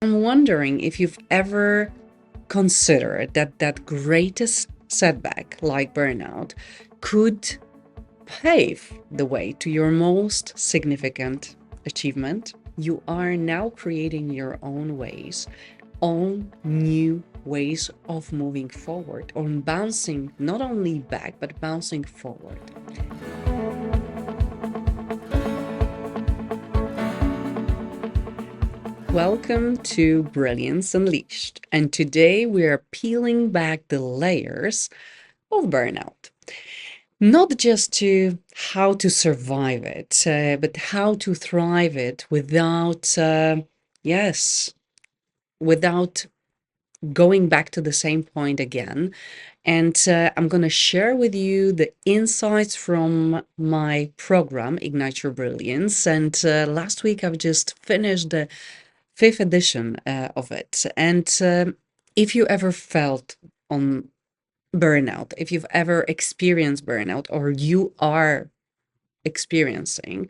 I'm wondering if you've ever considered that greatest setback, like burnout, could pave the way to your most significant achievement. You are now creating your own ways, own new ways of moving forward, on bouncing not only back, but bouncing forward. Welcome to Brilliance Unleashed, and today we are peeling back the layers of burnout. Not just to how to survive it, but how to thrive it without, yes, without going back to the same point again. And I'm going to share with you the insights from my program, Ignite Your Brilliance. And last week I've just finished the fifth edition of it. And if you ever felt on burnout, if you've ever experienced burnout or you are experiencing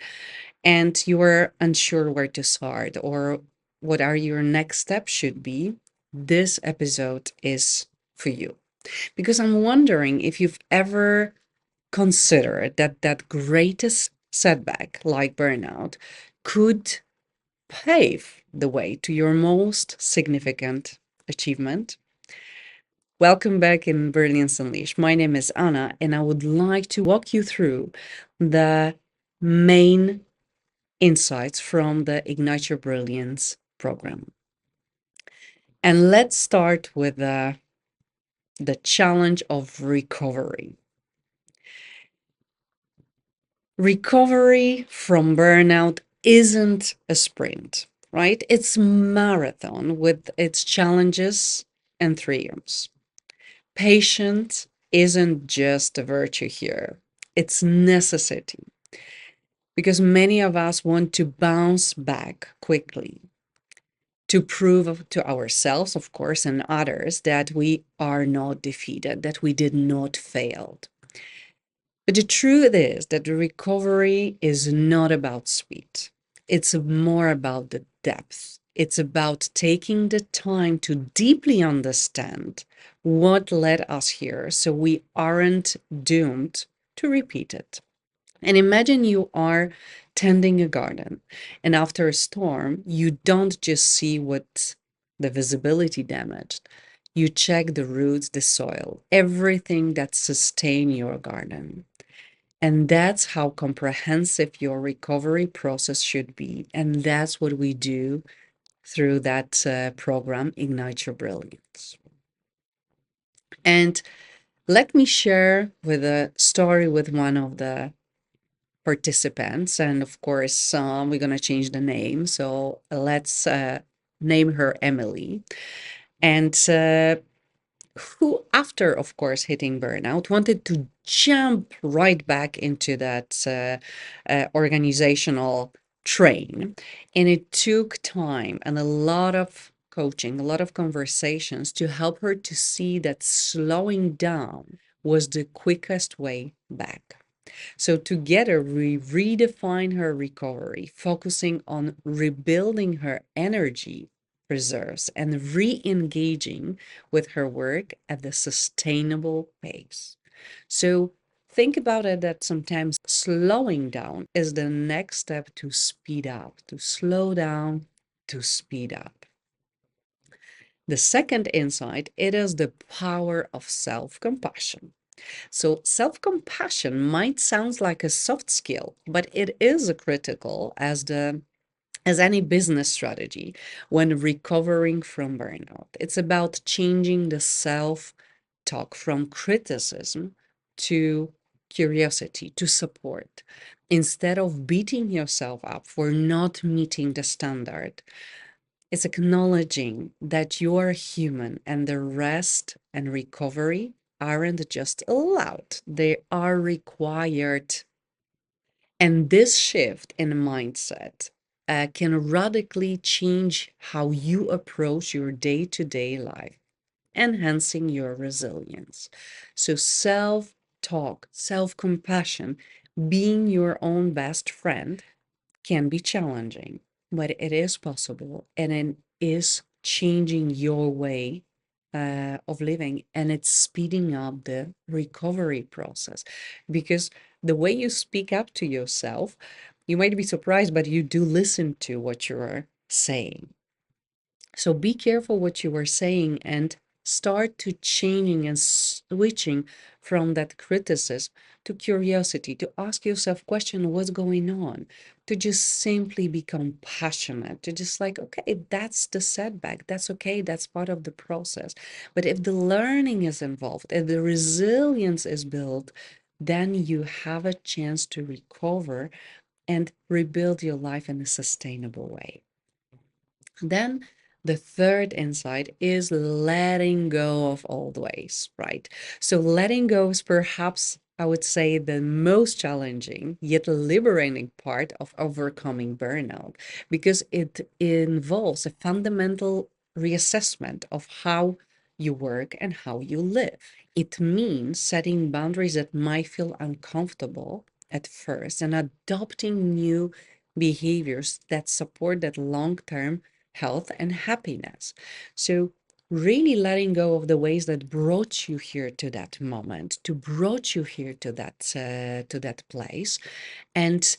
and you are unsure where to start or what are your next steps should be, this episode is for you. Because I'm wondering if you've ever considered that greatest setback, like burnout, could pave the way to your most significant achievement. Welcome back in Brilliance Unleashed. My name is Anna, and I would like to walk you through the main insights from the Ignite Your Brilliance program. And let's start with the challenge of recovery. Recovery from burnout isn't a sprint, right? It's marathon with its challenges and triumphs. Patience isn't just a virtue here, it's necessity because many of us want to bounce back quickly to prove to ourselves, of course, and others that we are not defeated, that we did not fail. But the truth is that the recovery is not about speed. It's more about the depth. It's about taking the time to deeply understand what led us here so we aren't doomed to repeat it. And imagine you are tending a garden, and after a storm, you don't just see what the visibility damaged. You check the roots, the soil, everything that sustain your garden. And that's how comprehensive your recovery process should be. And that's what we do through that program, Ignite Your Brilliance. And let me share with a story with one of the participants. And of course, we're going to change the name. So let's name her Emily. And who, after, of course, hitting burnout, wanted to jump right back into that organizational train. And it took time and a lot of coaching, a lot of conversations to help her to see that slowing down was the quickest way back. So together we redefine her recovery, focusing on rebuilding her energy reserves and re-engaging with her work at the sustainable pace. So think about it that sometimes slowing down is the next step to speed up, to slow down, to speed up. The second insight, it is the power of self-compassion. So self-compassion might sound like a soft skill, but it is a critical as any business strategy when recovering from burnout. It's about changing the self-talk from criticism to curiosity, to support. Instead of beating yourself up for not meeting the standard, it's acknowledging that you're human and the rest and recovery aren't just allowed, they are required. And this shift in mindset can radically change how you approach your day to day life, enhancing your resilience. So, self talk, self compassion, being your own best friend can be challenging, but it is possible. And is changing your way of living, and it's speeding up the recovery process. Because the way you speak up to yourself, you might be surprised, but you do listen to what you're saying. So be careful what you are saying and start to changing and switching from that criticism to curiosity, to ask yourself question what's going on, to just simply become passionate, to just like, okay, that's the setback. That's okay. That's part of the process. But if the learning is involved, if the resilience is built, then you have a chance to recover and rebuild your life in a sustainable way. Then the third insight is letting go of old ways, right? So letting go is perhaps, I would say, the most challenging yet liberating part of overcoming burnout because it involves a fundamental reassessment of how you work and how you live. It means setting boundaries that might feel uncomfortable at first and adopting new behaviors that support that long-term health and happiness. So really letting go of the ways that brought you here to that moment, to brought you here to that place, and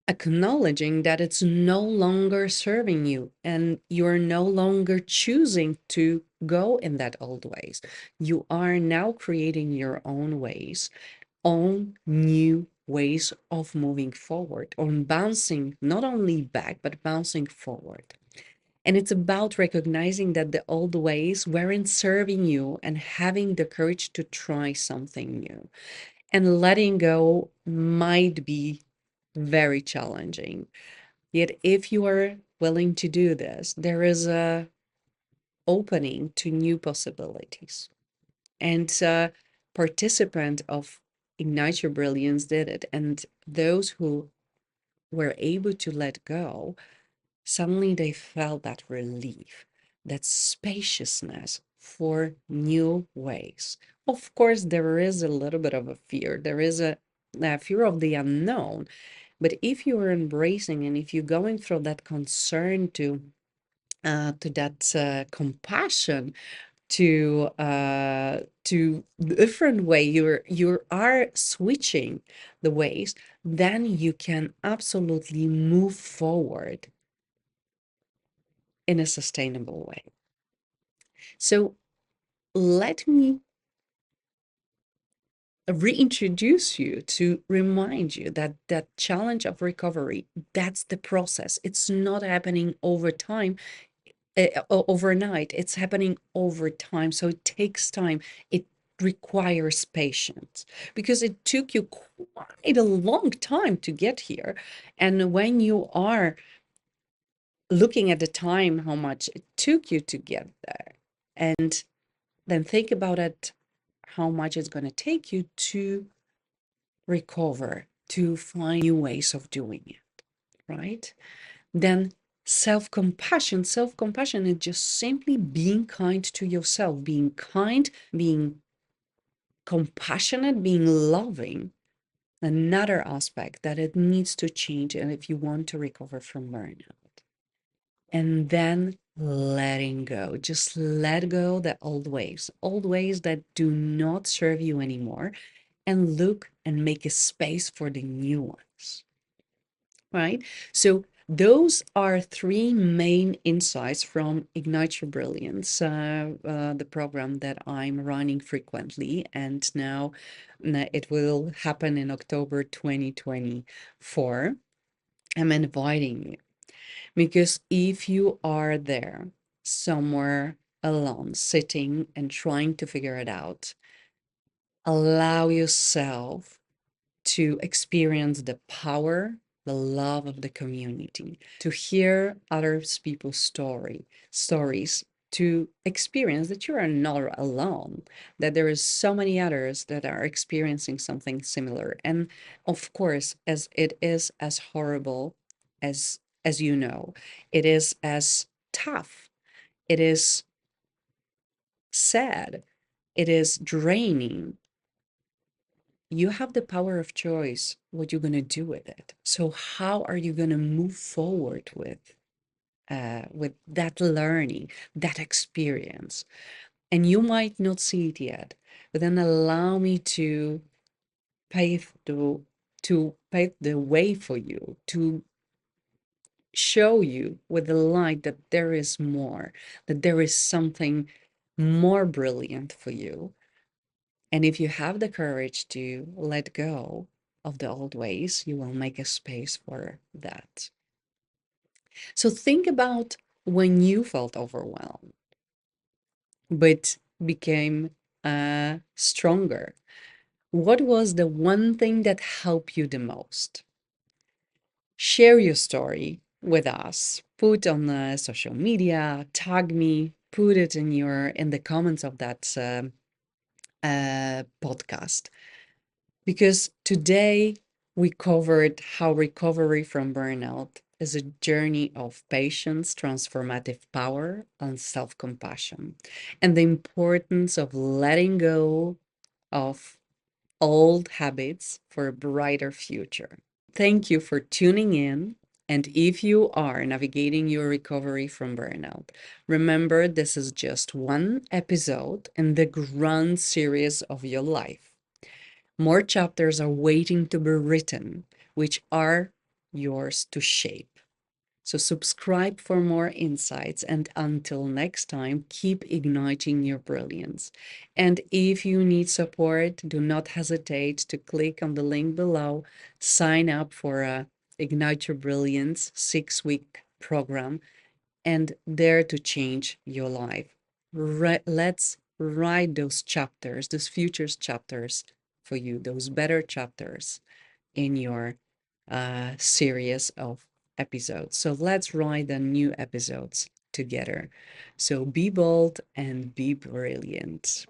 acknowledging that it's no longer serving you and you're no longer choosing to go in that old ways. You are now creating your own ways, own new ways of moving forward, on bouncing not only back, but bouncing forward. And it's about recognizing that the old ways weren't serving you and having the courage to try something new. And letting go might be very challenging. Yet if you are willing to do this, there is a opening to new possibilities. And participant of Ignite Your Brilliance did it. And those who were able to let go, suddenly they felt that relief, that spaciousness for new ways. Of course, there is a little bit of a fear. There is a fear of the unknown. But if you are embracing and if you're going through that concern to that compassion to different way you are switching the ways, then you can absolutely move forward in a sustainable way. So let me reintroduce you to remind you that that challenge of recovery, that's the process. It's not happening over time, overnight. It's happening over time. So it takes time. It requires patience because it took you quite a long time to get here. And when you are looking at the time, how much it took you to get there, and then think about it, how much it's going to take you to recover, to find new ways of doing it, right? Then self compassion is just simply being kind to yourself, being kind, being compassionate, being loving. Another aspect that it needs to change, and if you want to recover from burnout, and then letting go, just let go the old ways that do not serve you anymore, and look and make a space for the new ones, right? So those are three main insights from Ignite Your Brilliance, the program that I'm running frequently. And now it will happen in October 2024. I'm inviting you because if you are there somewhere alone, sitting and trying to figure it out, allow yourself to experience the power, the love of the community, to hear other people's stories, to experience that you are not alone, that there is so many others that are experiencing something similar. And of course, as it is as horrible as you know, it is as tough, it is sad, it is draining. You have the power of choice what you're going to do with it. So how are you going to move forward with with that learning, that experience. And you might not see it yet, but then allow me pave the pave the way for you, to show you with the light that there is more, that there is something more brilliant for you. And if you have the courage to let go of the old ways, you will make a space for that. So think about when you felt overwhelmed, but became stronger. What was the one thing that helped you the most? Share your story with us. Put on social media, tag me, put it in the comments of that podcast. Because today we covered how recovery from burnout is a journey of patience, transformative power, and self compassion, and the importance of letting go of old habits for a brighter future. Thank you for tuning in. And if you are navigating your recovery from burnout, remember this is just one episode in the grand series of your life. More chapters are waiting to be written, which are yours to shape. So, subscribe for more insights. And until next time, keep igniting your brilliance. And if you need support, do not hesitate to click on the link below, sign up for a Ignite Your Brilliance 6-week program, and dare to change your life. Let's write those chapters, those futures chapters for you, those better chapters in your series of episodes. So let's write the new episodes together. So be bold and be brilliant.